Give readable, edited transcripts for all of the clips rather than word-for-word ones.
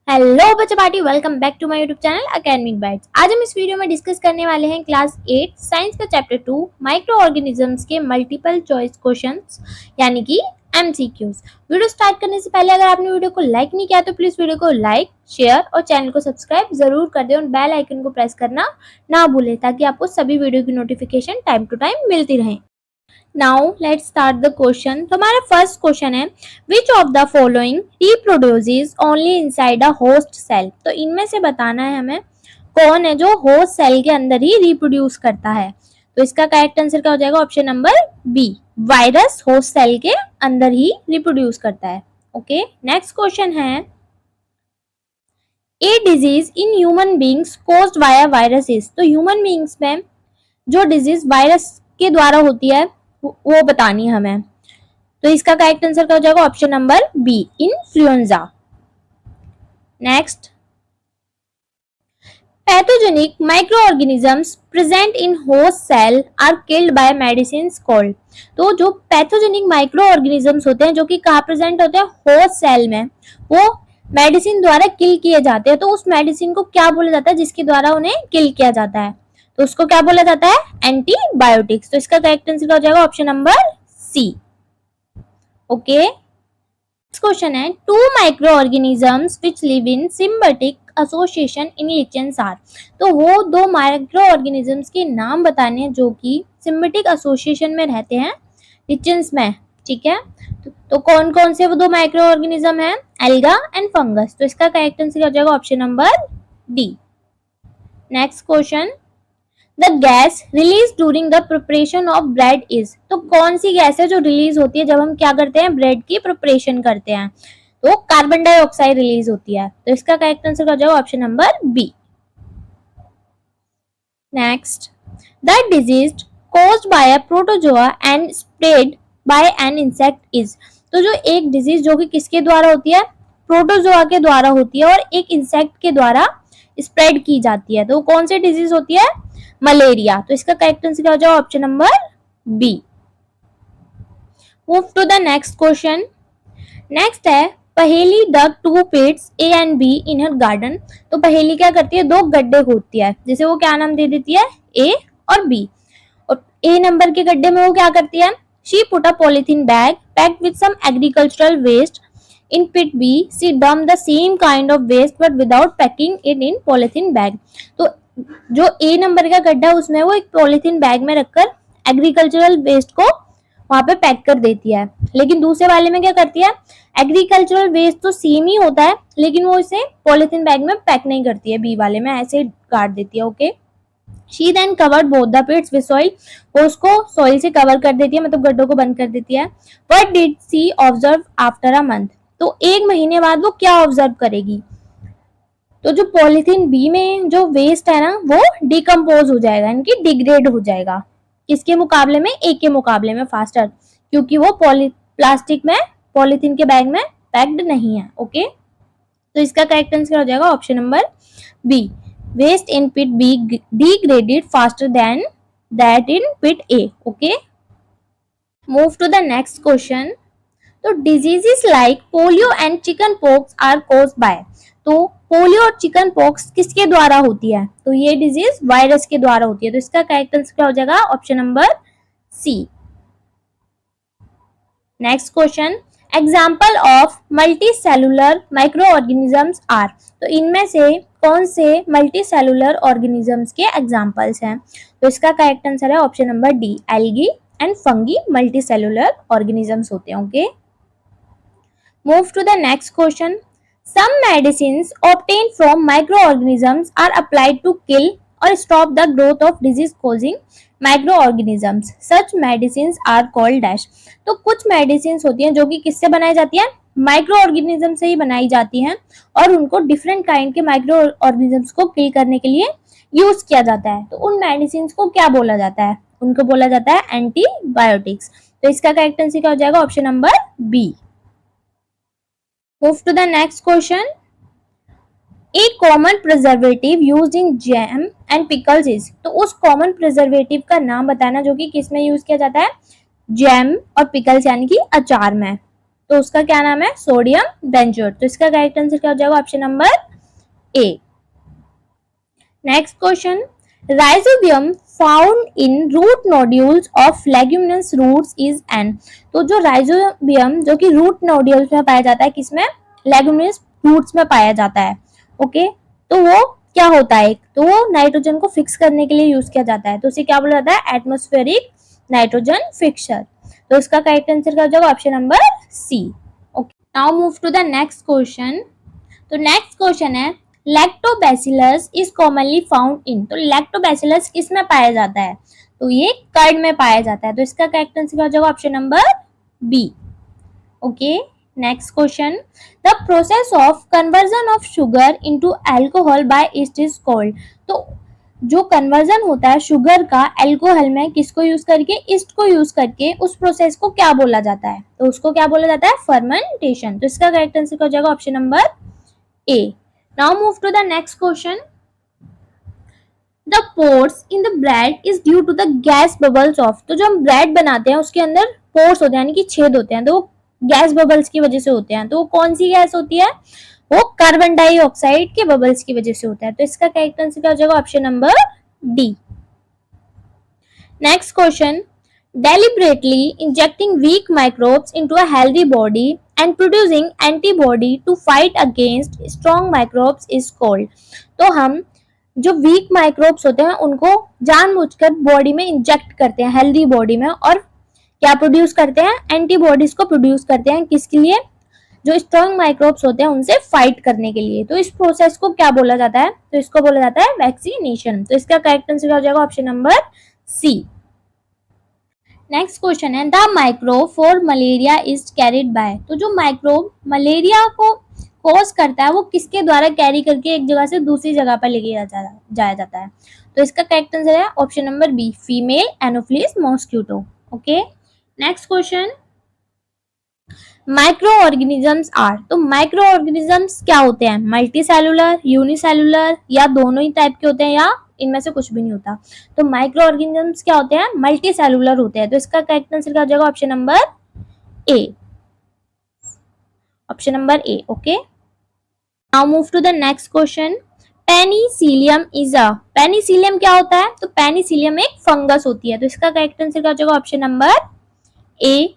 Hello बच्चा party, welcome back to my YouTube channel Academic Bytes. आज हम इस वीडियो में डिस्कस करने वाले हैं क्लास 8 साइंस का चैप्टर 2 माइक्रो ऑर्गेनिजम्स के मल्टीपल चॉइस क्वेश्चंस यानी कि एमसीक्यूज। वीडियो स्टार्ट करने से पहले अगर आपने वीडियो को लाइक नहीं किया तो प्लीज वीडियो को लाइक, शेयर और चैनल को सब्सक्राइब जरूर कर दें और बेल आइकन को प्रेस करना ना भूलें ताकि आपको सभी वीडियो की नोटिफिकेशन टाइम टू टाइम मिलती रहे। Now let's start the question. तो हमारा फर्स्ट क्वेश्चन है which of the following reproduces only inside a host cell. तो इनमें से बताना है हमें कौन है जो होस्ट सेल के अंदर ही रिप्रोड्यूस करता है। तो इसका करेक्ट आंसर क्या हो जाएगा? Option number B, virus host cell के अंदर ही रिप्रोड्यूस करता है। ओके, नेक्स्ट क्वेश्चन है a disease in human beings caused by viruses. तो ह्यूमन बींग्स में जो डिजीज वायरस के द्वारा होती है वो बतानी है हमें। तो इसका करेक्ट आंसर क्या हो जाएगा? Option number B, influenza. Next, pathogenic microorganisms present in host cell are killed by medicines called. तो जो पैथोजेनिक माइक्रोऑर्गेनिजम्स होते हैं जो कि कहाँ प्रेजेंट होते हैं? होस्ट सेल में, वो मेडिसिन द्वारा किल किए जाते हैं। तो उस मेडिसिन को क्या बोला जाता है जिसके द्वारा उन्हें किल किया जाता है? तो उसको क्या बोला जाता है? एंटीबायोटिक्स। तो इसका करेक्ट आंसर क्या हो जाएगा? Option number C. Okay, next question है two microorganisms which live in symbiotic association in lichens are. तो वो दो माइक्रो ऑर्गेनिजम्स के नाम बताने हैं जो कि सिम्बायोटिक एसोसिएशन में रहते हैं लिचेंस में। ठीक है, तो कौन कौन से वो दो माइक्रो ऑर्गेनिज्म है? Alga and fungus. तो इसका करेक्ट आंसर क्या हो जाएगा? Option number D. Next question, the gas release during the preparation of bread is. तो कौन सी गैस है जो रिलीज होती है जब हम क्या करते हैं? ब्रेड की प्रिपरेशन करते हैं। तो कार्बन डाइऑक्साइड रिलीज होती है। तो इसका करेक्ट आंसर हो जाएगा option number B. Next, the disease caused by a protozoa and spread by an insect is. तो जो एक डिजीज जो कि किसके द्वारा होती है? प्रोटोजोआ के द्वारा होती है और एक इंसेक्ट के द्वारा स्प्रेड की जाती है। तो कौन सी डिजीज होती है? मलेरिया। तो इसका करेक्ट आंसर क्या हो जाएगा? Option number B. Move to the next question. Next है Paheli dug two pits A and B in her garden. तो पहेली क्या करती है? दो गड्ढे खोदती है, जैसे वो क्या नाम दे देती है? ए और बी। और ए नंबर के गड्ढे में वो क्या करती है? She put a polythene bag packed with some agricultural waste in pit B she dump the same kind of waste but without packing it in polythene bag. तो जो ए नंबर का गड्ढा उसमें वो एक पॉलिथीन बैग में रखकर एग्रीकल्चरल वेस्ट को वहां पे पैक कर देती है। लेकिन दूसरे वाले में क्या करती है? एग्रीकल्चरल वेस्ट तो सेम ही होता है लेकिन वो इसे पॉलिथीन बैग में पैक नहीं करती है, बी वाले में ऐसे काट देती है। Okay, she then covered both the pits with soil. वो उसको सॉइल से कवर कर देती है, मतलब गड्ढों को बंद कर देती है। What did she observe after a month. तो एक महीने बाद वो क्या ऑब्जर्व करेगी? तो जो पॉलिथीन बी में जो वेस्ट है ना वो डिकम्पोज हो जाएगा, यानी डिग्रेड हो जाएगा। किसके मुकाबले में? ए के मुकाबले में फास्टर, क्योंकि वो प्लास्टिक में पॉलिथीन के बैग में पैक्ड नहीं है। ओके, तो इसका करेक्ट आंसर हो जाएगा option number B, waste in pit B degraded faster than that in pit A. Okay, move to the next question. तो diseases like polio and chickenpox are caused by. तो polio और chickenpox किसके द्वारा होती है? तो ये disease virus के द्वारा होती है। तो इसका करेक्ट आंसर क्या हो जाएगा? Option number C. Next question, example of multicellular microorganisms are. तो इनमें से कौन से मल्टी सेलुलर ऑर्गेनिजम्स के एग्जाम्पल्स हैं? तो इसका करेक्ट आंसर है option number D, algae and fungi multicellular organisms होते हैं। Okay, move to the next question. Some medicines obtained from microorganisms are applied to kill or stop the growth of disease causing microorganisms. Such medicines are called dash. तो कुछ medicine होती हैं जो कि किससे बनाई जाती है? माइक्रो ऑर्गेनिज्म से ही बनाई जाती हैं और उनको डिफरेंट काइंड के माइक्रो ऑर्गेनिजम्स को किल करने के लिए यूज किया जाता है। तो उन मेडिसिन को क्या बोला जाता है? उनको बोला जाता है एंटीबायोटिक्स। तो इसका करेक्ट आंसर क्या हो जाएगा? Option number B. Move to the next question. A common preservative used in jam and pickles is। तो उस कॉमन प्रिजर्वेटिव का नाम बताना जो कि किस में यूज किया जाता है? जैम और पिकल्स यानी कि अचार में। तो उसका क्या नाम है, सोडियम बेंजोएट। तो इसका करेक्ट आंसर क्या हो जाएगा, option number A. Next question, rhizobium found in root nodules of leguminous roots is an. तो जो राइजोबियम जो कि रूट नोड्यूल्स में पाया जाता है, किसमें, लेग्यूमिनस रूट्स में पाया जाता है। ओके, तो वो क्या होता है, तो वो नाइट्रोजन को फिक्स करने के लिए यूज किया जाता है, तो उसे क्या बोला जाता है, एटमॉस्फेरिक नाइट्रोजन फिक्सर। तो इसका करेक्ट आंसर क्या हो जाएगा, option number C. Okay, now move to the next question. तो नेक्स्ट क्वेश्चन है, lactobacillus is commonly found in. तो लैक्टोबैसिलस किस में पाया जाता है, तो ये कर्ड में पाया जाता है। तो इसका करेक्ट आंसर क्या हो जाएगा, option number B. Okay, next question, the process of conversion of sugar into alcohol by yeast is called. तो जो कन्वर्जन होता है शुगर का अल्कोहल में, किसको यूज करके, ईस्ट को यूज करके, उस प्रोसेस को क्या बोला जाता है, तो उसको क्या बोला जाता है, फर्मेंटेशन। तो इसका करेक्ट आंसर क्या हो जाएगा, option number A. Now move to the next question. The pores in the bread is due to the gas bubbles of। तो जो हम ब्रेड बनाते हैं उसके अंदर पोर्स होते हैं, यानी कि छेद होते हैं, तो वो गैस बबल्स की वजह से होते हैं। तो वो कौन सी गैस होती है, वो कार्बन डाइऑक्साइड के बबल्स की वजह से होता है। तो इसका करेक्ट आंसर क्या हो जाएगा, option number D. Next question, deliberately injecting weak microbes into a healthy body and producing antibody to fight against strong microbes is called। तो हम जो वीक माइक्रोब्स होते हैं उनको जानबूझकर बॉडी में इंजेक्ट करते हैं, हेल्दी बॉडी में, और क्या प्रोड्यूस करते हैं, एंटीबॉडीज को प्रोड्यूस करते हैं, किसके लिए, जो स्ट्रॉन्ग माइक्रोब्स होते हैं उनसे फाइट करने के लिए। तो इस प्रोसेस को क्या बोला जाता है, तो इसको बोला जाता है वैक्सीनेशन। तो इसका करेक्ट आंसर क्या हो जाएगा, option number C. Next question है, the microbe for malaria is carried by. तो जो माइक्रोब मलेरिया को कॉज करता है वो किसके द्वारा कैरी करके एक जगह से दूसरी जगह पर लेके जाया जाता है। तो इसका करेक्ट आंसर है option number B, female anopheles mosquito. Okay, next question, microorganisms are. तो माइक्रो ऑर्गेनिजम्स क्या होते हैं, मल्टी सेलुलर, यूनिसेलुलर, या दोनों ही टाइप के होते हैं, या इनमें से कुछ भी नहीं होता। तो माइक्रो ऑर्गेनिजम्स क्या होते हैं, मल्टी सेलुलर होते हैं। तो इसका करेक्ट आंसर क्या हो जाएगा, option number A, option number A. Okay, now move to the next question, penicillium is a. Penicillium क्या होता है, तो पेनिसिलियम एक फंगस होती है। तो इसका करेक्ट आंसर क्या हो जाएगा, option number A.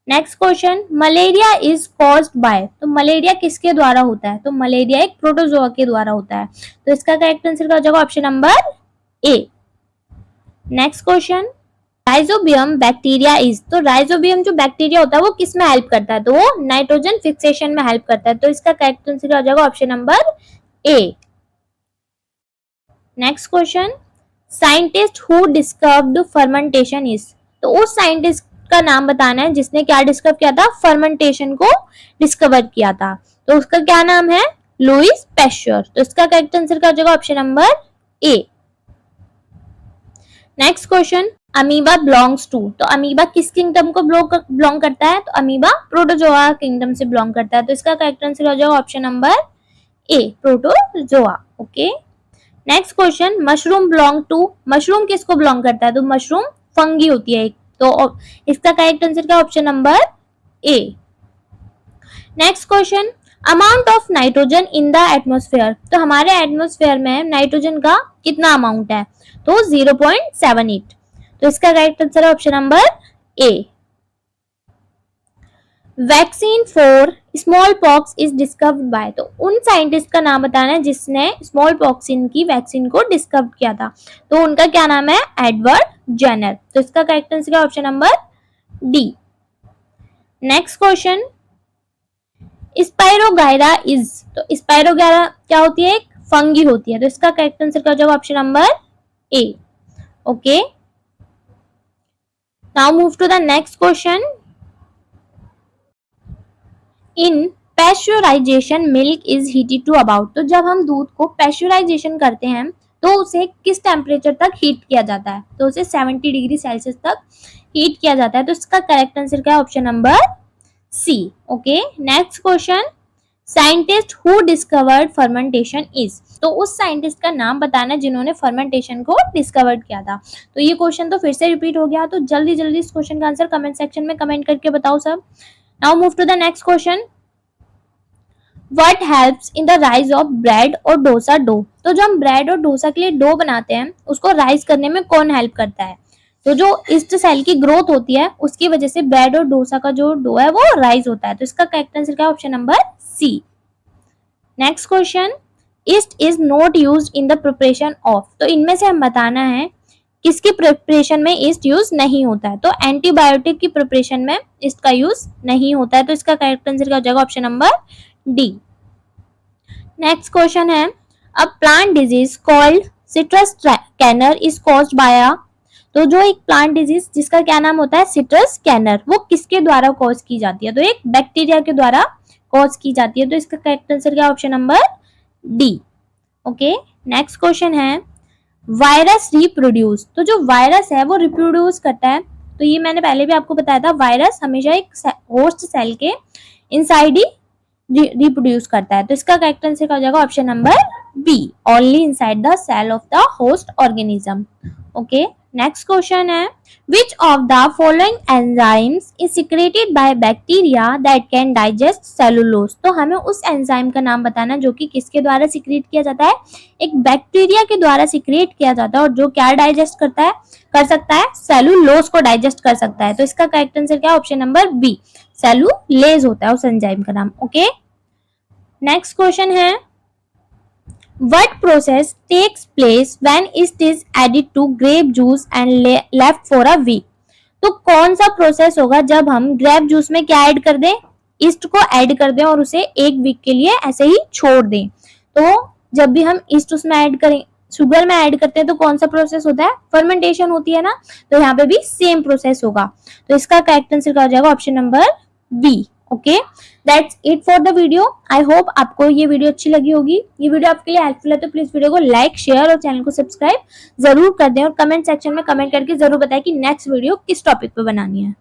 Next question, malaria is caused by. तो मलेरिया किसके द्वारा होता है, तो मलेरिया एक प्रोटोजोआ के द्वारा होता है। तो इसका करेक्ट आंसर क्या हो जाएगा, option number A. Next question, rhizobium bacteria is. तो राइजोबियम जो बैक्टीरिया होता है वो किस में हेल्प करता है, तो वो नाइट्रोजन फिक्सेशन में हेल्प करता है। तो इसका करेक्ट आंसर क्या हो जाएगा, option number A. Next question, scientist who discovered fermentation is. तो उस साइंटिस्ट का नाम बताना है जिसने क्या डिस्कवर किया था, फर्मेंटेशन को डिस्कवर किया था। तो उसका क्या नाम है, लुईस पैश्योर। तो इसका करेक्ट आंसर क्या हो जाएगा, option number A. Next question, amoeba belongs to. तो अमीबा किस किंगडम को बिलोंग करता है, तो अमीबा प्रोटोजोआ किंगडम से बिलोंग करता है। तो इसका करेक्ट आंसर हो जाएगा option number A, protozoa. Okay, next question, mushroom belong to. Mushroom किसको बिलोंग करता है, तो मशरूम फंगी होती है एक। तो इसका करेक्ट आंसर क्या, option number A. Next question, amount of nitrogen in the atmosphere. तो हमारे एटमॉस्फेयर में नाइट्रोजन का कितना अमाउंट है, तो 0.78। तो इसका करेक्ट आंसर है option number A. Vaccine for small pox is discovered by. तो उन साइंटिस्ट का नाम बताना है जिसने स्मॉल पॉक्सिन की वैक्सीन को डिस्कवर किया था। तो उनका क्या नाम है, एडवर्ड जेनर। तो इसका करेक्ट आंसर है option number D. Next question, spirogyra is. तो स्पाइरोगायरा क्या होती है, एक फंगी होती है। तो इसका करेक्ट आंसर क्या हो जाएगा, option number A. Okay, now move to the next question, in pasteurisation milk is heated to about. तो जब हम दूध को पैस्चराइजेशन करते हैं तो उसे किस टेम्परेचर तक हीट किया जाता है, तो उसे 70 डिग्री सेल्सियस तक हीट किया जाता है। तो इसका करेक्ट आंसर क्या है, option number C. Okay, next question, scientist who discovered fermentation is. तो उस साइंटिस्ट का नाम बताना जिन्होंने फर्मेंटेशन को डिस्कवर किया था। तो ये क्वेश्चन तो फिर से रिपीट हो गया, तो जल्दी जल्दी इस क्वेश्चन का आंसर कमेंट सेक्शन में कमेंट करके बताओ सब। Now move to the next question, what helps in the rise of bread और डोसा डो। तो जो हम ब्रेड और डोसा के लिए डो बनाते हैं उसको राइज करने में कौन हेल्प करता है? तो जो ईस्ट सेल की ग्रोथ होती है उसकी वजह से ब्रेड और डोसा का जो डो है वो राइज होता है। तो इसका करेक्ट आंसर क्या है? Option number C. Next question, yeast is not used in the preparation of. तो इनमें से हम बताना है किसकी प्रिपरेशन में ईस्ट यूज नहीं होता है। तो एंटीबायोटिक की प्रिपरेशन में ईस्ट का यूज नहीं होता है। तो इसका करेक्ट आंसर क्या हो जाएगा? Option number D. Next question है, a plant disease called citrus canker is caused by. तो जो एक प्लांट डिजीज जिसका क्या नाम होता है? सिट्रस कैनर, वो किसके द्वारा कॉज की जाती है? तो एक बैक्टीरिया के द्वारा कॉज की जाती है। तो इसका करेक्ट आंसर क्या? Option number D. Okay, next question है, वायरस रिप्रोड्यूस। तो जो वायरस है वो रिप्रोड्यूस करता है। तो ये मैंने पहले भी आपको बताया था, वायरस हमेशा एक होस्ट सेल के इनसाइड ही रिप्रोड्यूस करता है। तो इसका करेक्ट आंसर क्या हो जाएगा? Option number B, only inside the cell of the host organism. Okay, next question है, which of the following enzymes is secreted by bacteria that can digest cellulose। तो हमें उस एंजाइम का नाम बताना जो कि किसके द्वारा सिक्रेट किया जाता है? एक बैक्टीरिया के द्वारा सिक्रेट किया जाता है और जो क्या डाइजेस्ट करता है, कर सकता है? सेलुलोज को डाइजेस्ट कर सकता है। तो इसका करेक्ट आंसर क्या है? ऑप्शन नंबर बी, सेलुलेज होता है उस एंजाइम का नाम। ओके, नेक्स्ट क्वेश्चन है, what process takes place when yeast is added to grape juice and left for a week। तो कौन सा प्रोसेस होगा जब हम ग्रेप जूस में क्या ऐड कर दें? ईस्ट को ऐड कर दें और उसे एक वीक के लिए ऐसे ही छोड़ दें। तो जब भी हम ईस्ट उसमें ऐड करें, शुगर में ऐड करते हैं, तो कौन सा प्रोसेस होता है? फर्मेंटेशन होती है ना। तो यहाँ पे भी सेम प्रोसेस होगा। तो इसका करेक्ट आंसर क्या हो जाएगा? Option number B. Okay, that's it for the video. I hope आपको ये वीडियो अच्छी लगी होगी। ये वीडियो आपके लिए हेल्पफुल है तो प्लीज वीडियो को लाइक, शेयर और चैनल को सब्सक्राइब जरूर कर दें और कमेंट सेक्शन में कमेंट करके जरूर बताएं कि नेक्स्ट वीडियो किस टॉपिक पे बनानी है।